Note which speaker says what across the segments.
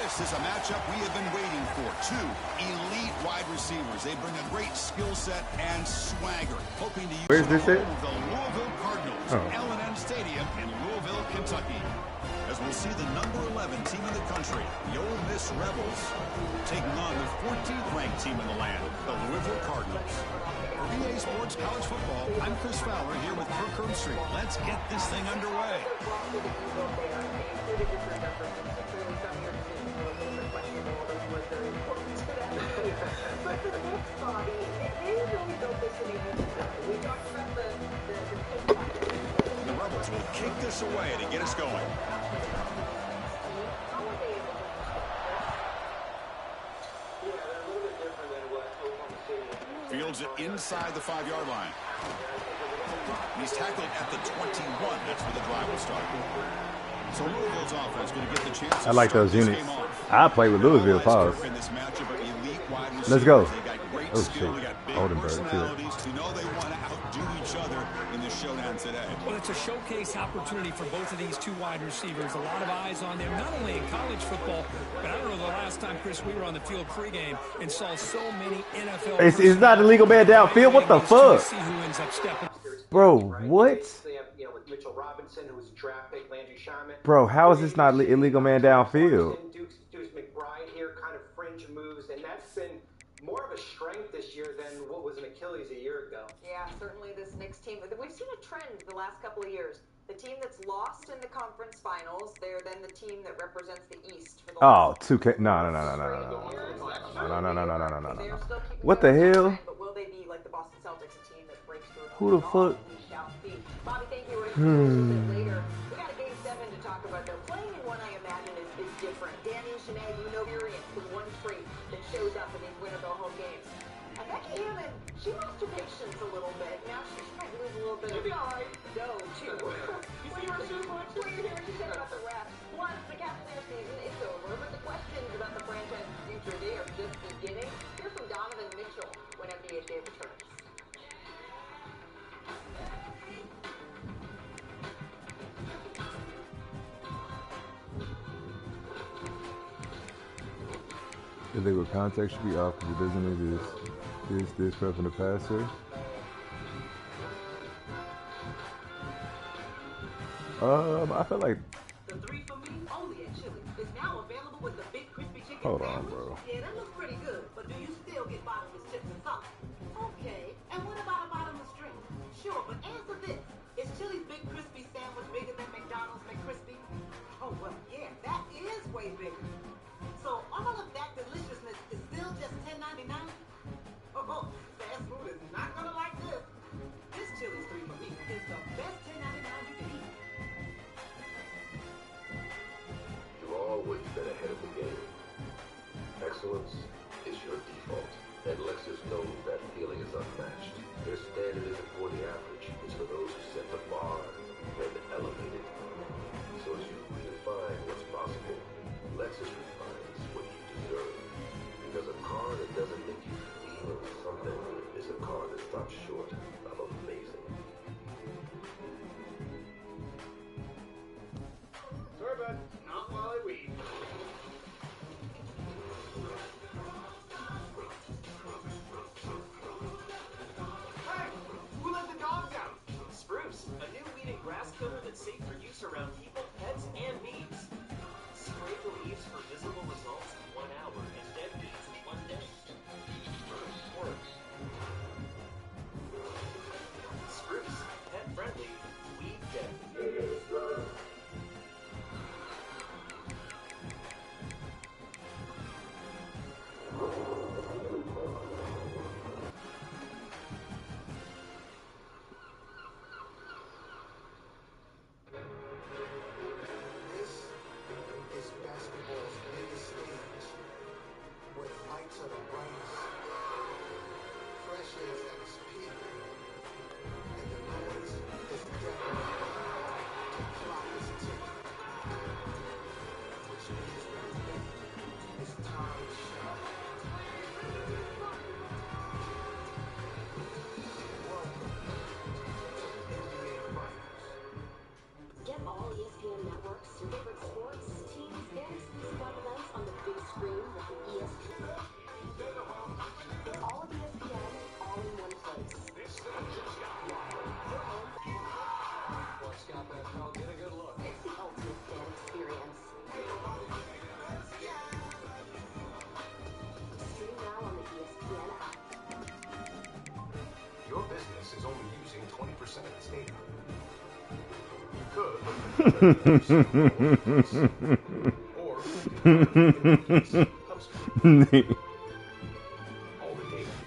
Speaker 1: This is a matchup we have been waiting for. Two elite wide receivers. They bring a great skill set and swagger. Hoping to use
Speaker 2: Where's this at?
Speaker 1: the Louisville Cardinals, L&M Stadium in Louisville, Kentucky. As we'll see the number 11 team in the country, the Ole Miss Rebels, taking on the 14th ranked team in the land, the Louisville Cardinals. For EA Sports College Football, I'm Chris Fowler here with Kirk Herbstreit. Let's get this thing underway. The Rebels will kick this away to get us going. Fields it inside the 5-yard line. He's tackled at the 21. That's where the drive will start. So Louisville's offense going to get the chance.
Speaker 2: I like those units. I play with Louisville. Pause. Let's go. Oh shit, Oldenburg too.
Speaker 1: Who know they want to outdo each other in this showdown today.
Speaker 3: Well, it's a showcase opportunity for both of these two wide receivers. A lot of eyes on them, not only in college football, but I don't know the last time, Chris, we were on the field pregame and saw so many NFL.
Speaker 2: It's not illegal man downfield. What the fuck? Bro, what? Bro, how is this not illegal man downfield?
Speaker 4: More of a strength this year than what was an Achilles a year ago.
Speaker 5: Yeah, certainly this next team. We've seen a trend the last couple of years. The team that's lost in the conference finals, they're then the team that represents the East. For the last
Speaker 2: 2K. No. What the hell?
Speaker 5: But will they be like the Boston Celtics, a team that breaks through?
Speaker 2: Who the fuck?
Speaker 5: Bobby, thank you. A little bit later. We got a game 7 to talk about. Though playing in one, I imagine, is different. Danny and Sinead, you know, you're in the one trait that shows up in these win-or-go-home games. And Becky Hammond, she lost her patience a little bit. Now she's trying to lose a little bit of go too. When you're here to check out the Raps. Plus, the Cavaliers season is over, but the questions about the franchise's future, they are just beginning. Here's from Donovan Mitchell when NBA Day returns.
Speaker 2: Illegal contact should be off because it doesn't need this prepping the passer. I feel like.
Speaker 6: The 3 for me only at Chili's is now available with the big crispy chicken.
Speaker 2: Hold on, bro.
Speaker 6: Yeah, that looks pretty good, but do you still get bottomless chips and sauce? Okay, and what about a bottomless drink? Sure, but answer this: is Chili's big crispy sandwich bigger than McDonald's McCrispy? Oh well, yeah, that is way bigger. So all of that deliciousness is still just $10.99? Oh, fast food is not gonna like this. This Chili's 3 for me is the best $10.99 you can eat.
Speaker 7: You've always been ahead of the game. Excellence is your default, and Lexus knows that feeling is unmatched. Their standard isn't for the average, it's for those who set the bar and elevate it. So as you redefine what's possible, Lexus refines what you deserve. Because a car that doesn't make you feel something is a car that stops short of amazing.
Speaker 4: Sorry, bud. Not while I weed. Hey, who let the dogs out?
Speaker 8: Spruce, a new weed and grass killer that's safe for use around people, pets, and weeds. Spray the leaves for
Speaker 7: data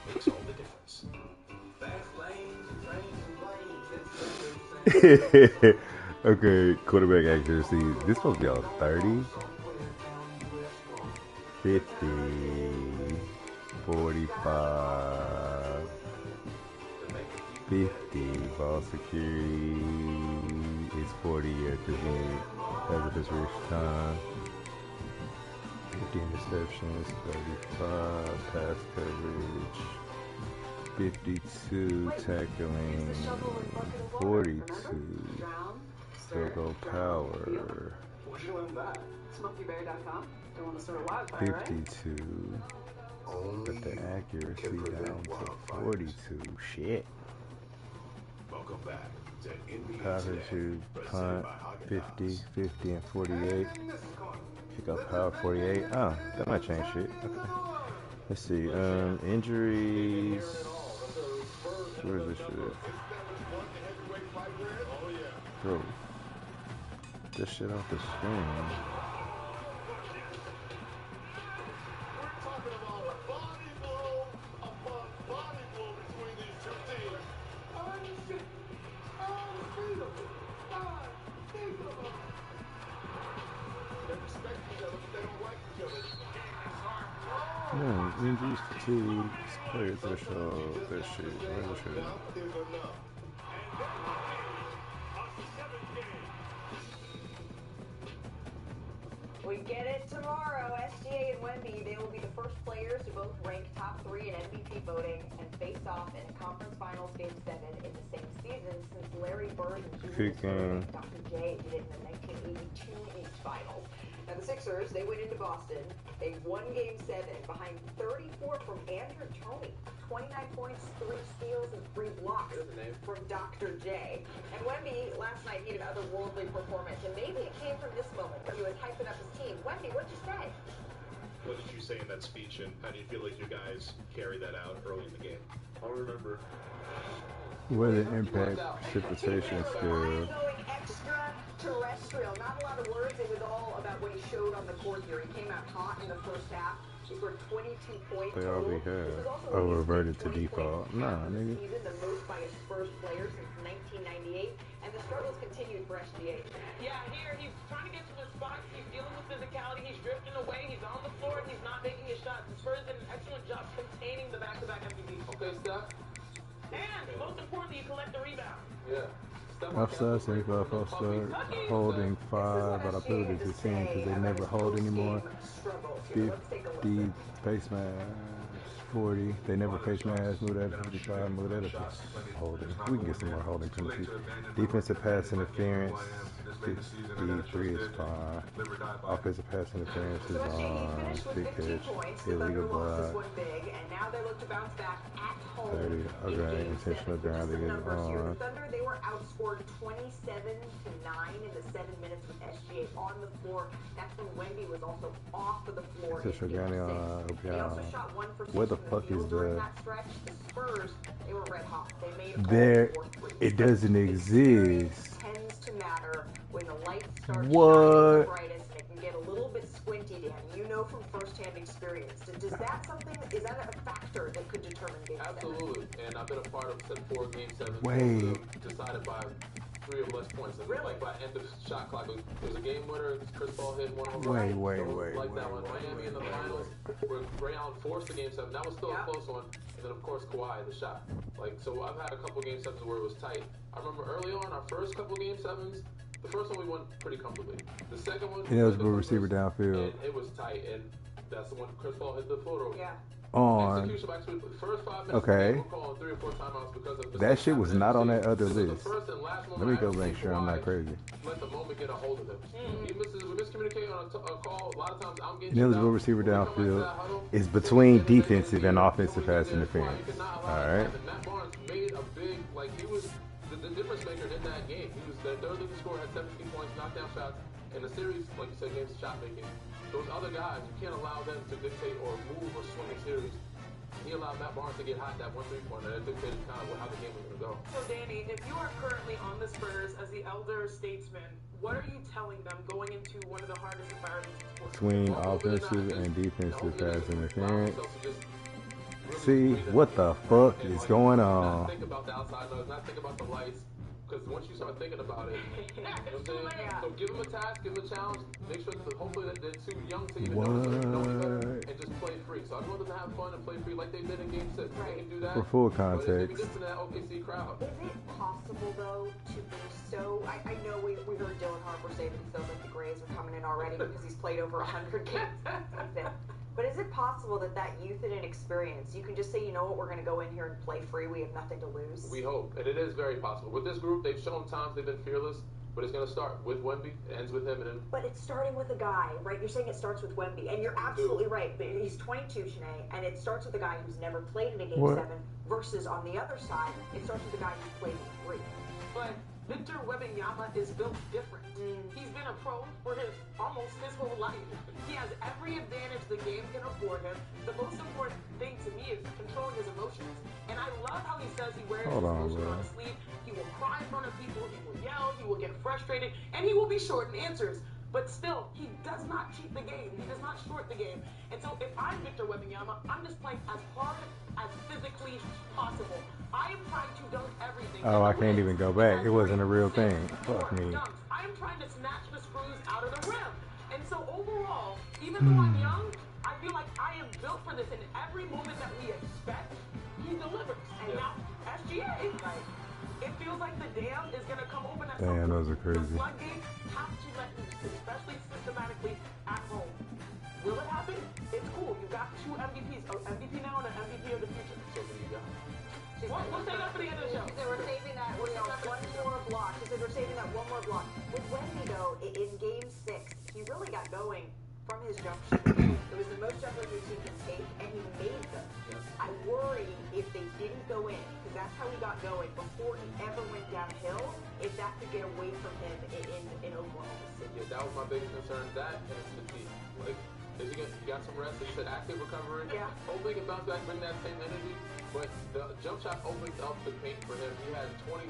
Speaker 7: makes all the difference.
Speaker 8: Fast lanes, trains, and planes.
Speaker 2: Okay, quarterback accuracy. This supposed to be all 30, 50, 45, 50. Ball security is 40 at the end. As of his reach time. 50 interceptions, 35 pass coverage, 52 tackling, 42 field goal power,
Speaker 4: Where'd you learn that? SmokeyBear.com. Don't want to start a wildfire, right?
Speaker 2: 52. But the accuracy down to 42. Shit.
Speaker 7: Welcome back to NBA
Speaker 2: Power
Speaker 7: Today,
Speaker 2: shoot,
Speaker 7: presented
Speaker 2: punt,
Speaker 7: by Haagen-Dazs.
Speaker 2: 50, 50, and 48. Pick up power 48. Oh, that might change shit. Okay. Let's see. Injuries. Where is this shit? Bro. This shit off the screen. No, injuries to players that show this shit. Where's the shit?
Speaker 5: We get it tomorrow. SGA and Wemby, they will be the first players to both rank top 3 in MVP voting and face off in a conference finals game 7 in the same season since Larry Bird and Dr. J did it in the 1982 East Finals. Now the Sixers, they went into Boston. They won game 7 behind 34 from Andrew Toney. 29 points, 3 steals, and 3 blocks from Dr. J. And Wemby, last night, he had an otherworldly performance. And maybe it came from this moment where he was hyping up his team. Wemby, what'd you say?
Speaker 9: What did you say in that speech, and how do you feel like you guys carried that out early in the game?
Speaker 8: I'll remember.
Speaker 2: Weather impact, precipitation scale.
Speaker 5: Going extraterrestrial. Not a lot of words. It was all about what he showed on the court here. He came out hot in the first half. He scored 22 points.
Speaker 2: They already have. Oh, reverted to default. Nah, nigga.
Speaker 5: Season, the most by a Spurs player since 1998, and the struggles continued for SGA.
Speaker 8: Yeah, here he's trying to get to the spots. He's dealing with physicality. He's drifting away. He's on the floor. He's not making his shots. The Spurs did an excellent job containing the back-to-back MVPs. Okay, Steph. And most importantly, you collect the rebound. Yeah.
Speaker 2: Offside, 75 offside, holding 5, but I put it to 10 because they never hold anymore. 50 face mask, 40. They never face mask, move that to 55, move that to holding. We can get some more holding penalties. Defensive pass interference, 53 is fine. Offensive pass interference is on. Big pitch, illegal block. 30. Okay, intentional grounding is on.
Speaker 5: Thunder, they were outscored 27-9 in the 7 minutes with SGA on the floor. That's when Wemby was also off of the floor.
Speaker 2: Where the fuck is the?
Speaker 5: Spurs, they were red hot. They made
Speaker 2: there, it doesn't exist.
Speaker 5: Tends to matter when the lights start shining the brightest. It can get a little bit squinty, Dan. You know from firsthand experience. Does that something? Is that a factor that could determine game 7?
Speaker 8: Absolutely, and I've been a part of 4 game 7.
Speaker 2: Wait.
Speaker 8: Decided by 3 or less points. And like by end of shot clock, it was a game winner. Chris Paul hit one over.
Speaker 2: Wait.
Speaker 8: Like that one, Miami in the finals, where Ray Allen forced the game 7. That was still a close one. And then of course Kawhi the shot. Like so, I've had a couple game 7s where it was tight. I remember early on our first couple game 7s. The first one we won pretty comfortably. The second one,
Speaker 2: it was a receiver downfield.
Speaker 8: It was tight, and that's the one Chris Paul hit the floater.
Speaker 5: Yeah.
Speaker 2: On.
Speaker 8: Actually, the first 5 minutes,
Speaker 2: okay.
Speaker 8: we're calling 3 or 4 timeouts because of
Speaker 2: that shit was not on that other list. Let me go make sure I'm not crazy.
Speaker 8: Let the moment get a hold of him. We miscommunicate on a call. A lot of times I'm getting
Speaker 2: ineligible receiver downfield is between defensive and offensive pass interference. Alright.
Speaker 8: Matt Barnes made a big, like he was the difference maker in that game. He was the third leading scorer, had 17 points, knockdown shots. In the series, like you said, games shot making. Those other guys, you can't allow them to dictate or move or swing a series. he allowed Matt Barnes to get hot that 1 3-pointer. That dictated kind of how the game was going to go.
Speaker 10: So, Danny, if you are currently on the Spurs as the elder statesman, what are you telling them going into one of the hardest environments in sports?
Speaker 2: Between offensive and defensive pass interference. See, what the fuck is going on?
Speaker 8: Not think about the outside noise, not think about the lights. Because once you start thinking about it, you know what I'm saying? So give them a task, give them a challenge, make sure that hopefully that they're too young to even know any better, and just play free. So I want them to have fun and play free like they did in Game 6. They can do that.
Speaker 2: For full
Speaker 8: context. But it's
Speaker 2: context.
Speaker 8: that OKC crowd.
Speaker 5: Is it possible, though, to be so... I know we heard Dylan Harper say that he feels like the Grays are coming in already because he's played over 100 games with them. But is it possible that youth and inexperience, you can just say, you know what, we're going to go in here and play free, we have nothing to lose?
Speaker 8: We hope, and it is very possible. With this group, they've shown times they've been fearless, but it's going to start with Wemby, it ends with him.
Speaker 5: But it's starting with a guy, right? You're saying it starts with Wemby, and you're absolutely right. But he's 22, Shanae, and it starts with a guy who's never played in a Game 7, versus on the other side, it starts with a guy who's played in 3.
Speaker 10: But Victor Wembanyama is built different. He's been a pro for almost his whole life. He has every advantage the game can afford him. The most important thing to me is controlling his emotions. And I love how he says he wears his emotions on his sleeve. He will cry in front of people, he will yell, he will get frustrated, and he will be short in answers. But still, he does not cheat the game. He does not short the game. And so if I'm Victor Wembanyama, I'm just playing as hard as physically possible. I am trying to dunk everything.
Speaker 2: Oh, I can't even go back. It wasn't a real thing. Fuck me.
Speaker 10: I am trying to snatch the screws out of the rim. And so overall, even though I'm young, I feel like I am built for this. And every moment that we expect, he delivers. And now, SGA, it feels like the dam is going to come open at some point.
Speaker 2: Those are crazy.
Speaker 10: The floodgates have to let loose, especially systematically at home. Will it happen? It's cool. You've got 2 MVPs, an MVP now and an MVP of the future. So what do you got? We'll save that for the end of the show.
Speaker 5: We're saving that. One more block. We're saving that one more block. With Wemby, though, in Game 6, he really got going from his jump shot. It was the most jumpers your team can take, and he made them. I worry if they didn't go in, because that's how he got going before he ever went downhill, if that could get away from him in Oklahoma City.
Speaker 8: Yeah, that was my biggest concern. That and his fatigue. Like, you got some rest. He said active recovery.
Speaker 5: Yeah.
Speaker 8: Hopefully he can bounce back, bring that same energy. But the jump shot opened up the paint for him. He had 23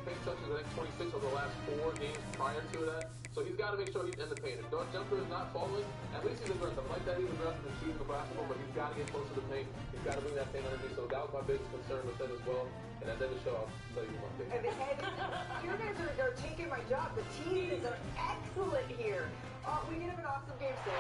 Speaker 8: paint touches, I think 26 over the last 4 games prior to that. So he's got to make sure he's in the paint. If the jumper is not falling, at least he's aggressive. I like that he's aggressive and shooting the basketball, but he's got to get close to the paint. He's got to bring that same energy. So that was my biggest concern with him as well. And at the end of the show, I'll tell you my thing.
Speaker 5: You guys are taking my job. The teams are excellent here. We did have an awesome Game 6.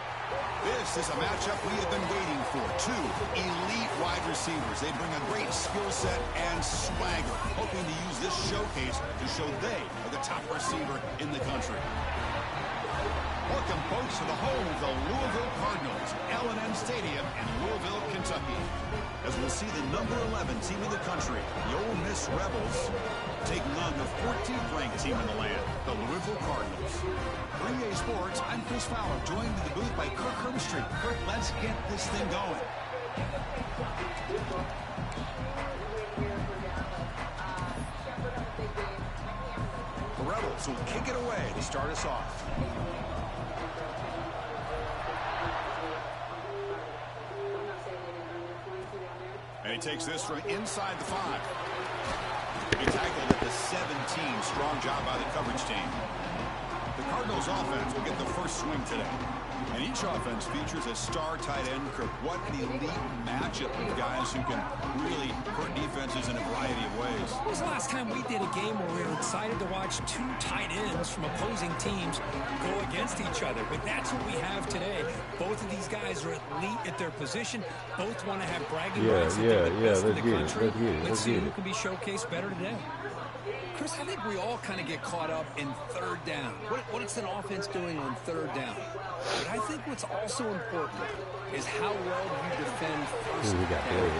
Speaker 1: This is a matchup we have been waiting for. 2 elite wide receivers. They bring a great skill set and swagger, hoping to use this showcase to show they are the top receiver in the country. Welcome, folks, to the home of the Louisville Cardinals, L&N Stadium in Louisville, Kentucky. As we'll see the number 11 team in the country, the Ole Miss Rebels, taking on the 14th ranked team in the land, the Louisville Cardinals. For EA Sports, I'm Chris Fowler, joined in the booth by Kirk Herbstreit. Kirk, let's get this thing going. The Rebels will kick it away to start us off. And he takes this from inside the 5. He tackled at the 17. Strong job by the coverage team. The Cardinals offense will get the first swing today. And each offense features a star tight end. Kirk, what an elite matchup of guys who can really hurt defenses in a variety of ways.
Speaker 3: When was the last time we did a game where we were excited to watch 2 tight ends from opposing teams go against each other? But that's what we have today. Both of these guys are elite at their position. Both want to have bragging rights. Let's see who can be showcased better today.
Speaker 11: Chris, I think we all kind of get caught up in third down. What is an offense doing on third down? But I think what's also important is how well you defend first down.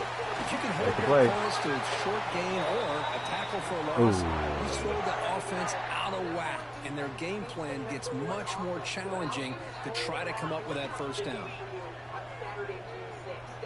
Speaker 11: If you can hold your opponents to a short gain or a tackle for a loss, you throw the offense out of whack, and their game plan gets much more challenging to try to come up with that first down.
Speaker 5: Saturday, June 6th.